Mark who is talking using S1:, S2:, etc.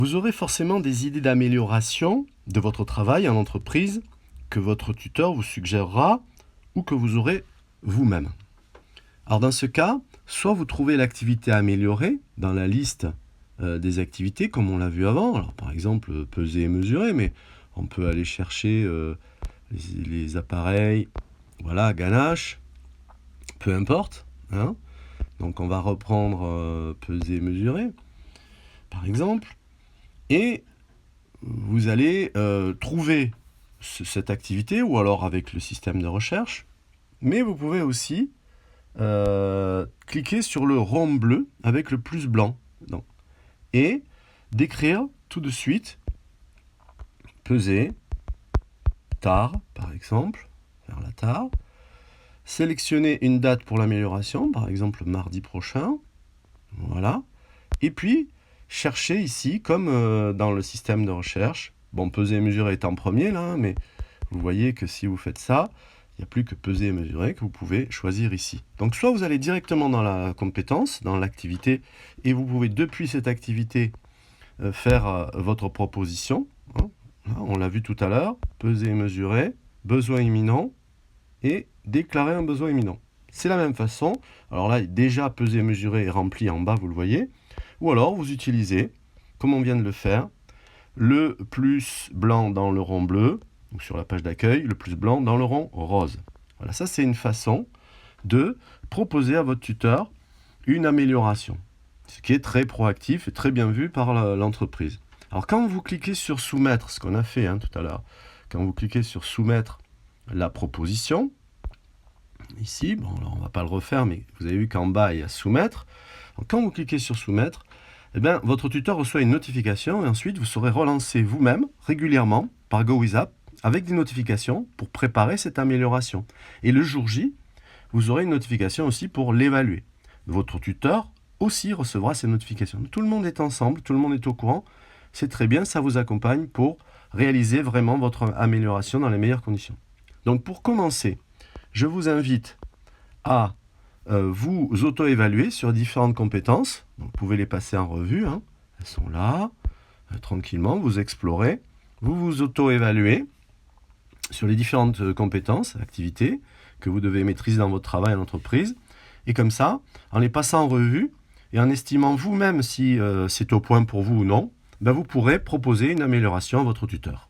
S1: Vous aurez forcément des idées d'amélioration de votre travail en entreprise que votre tuteur vous suggérera ou que vous aurez vous-même. Alors dans ce cas, soit vous trouvez l'activité à améliorer dans la liste des activités comme on l'a vu avant. Alors par exemple, peser et mesurer, mais on peut aller chercher les appareils, voilà, ganache, peu importe, hein. Donc on va reprendre peser et mesurer, par exemple. Et vous allez trouver cette activité ou alors avec le système de recherche. Mais vous pouvez aussi cliquer sur le rond bleu avec le plus blanc. Donc, et d'écrire tout de suite peser, tard par exemple, faire la tare. Sélectionner une date pour l'amélioration, par exemple mardi prochain. Voilà. Et puis, chercher ici, comme dans le système de recherche. Bon, peser et mesurer est en premier là, mais vous voyez que si vous faites ça, il n'y a plus que peser et mesurer que vous pouvez choisir ici. Donc soit vous allez directement dans la compétence, dans l'activité, et vous pouvez depuis cette activité faire votre proposition. Hein. On l'a vu tout à l'heure, peser et mesurer, besoin imminent, et déclarer un besoin imminent. C'est la même façon. Alors là, déjà peser et mesurer est rempli en bas, vous le voyez. Ou alors vous utilisez, comme on vient de le faire, le plus blanc dans le rond bleu, ou sur la page d'accueil, le plus blanc dans le rond rose. Voilà, ça c'est une façon de proposer à votre tuteur une amélioration, ce qui est très proactif et très bien vu par l'entreprise. Alors quand vous cliquez sur soumettre, ce qu'on a fait tout à l'heure, quand vous cliquez sur soumettre la proposition, ici, bon alors on ne va pas le refaire, mais vous avez vu qu'en bas il y a soumettre. Donc, quand vous cliquez sur soumettre, eh bien, votre tuteur reçoit une notification et ensuite vous serez relancé vous-même régulièrement par GoWithApp avec des notifications pour préparer cette amélioration. Et le jour J, vous aurez une notification aussi pour l'évaluer. Votre tuteur aussi recevra ces notifications. Tout le monde est ensemble, tout le monde est au courant. C'est très bien, ça vous accompagne pour réaliser vraiment votre amélioration dans les meilleures conditions. Donc pour commencer, je vous invite à vous auto-évaluer sur différentes compétences. Donc, vous pouvez les passer en revue, hein. Elles sont là, tranquillement, vous explorez, vous vous auto-évaluez sur les différentes compétences, activités que vous devez maîtriser dans votre travail en entreprise. Et comme ça, en les passant en revue et en estimant vous-même si c'est au point pour vous ou non, ben vous pourrez proposer une amélioration à votre tuteur.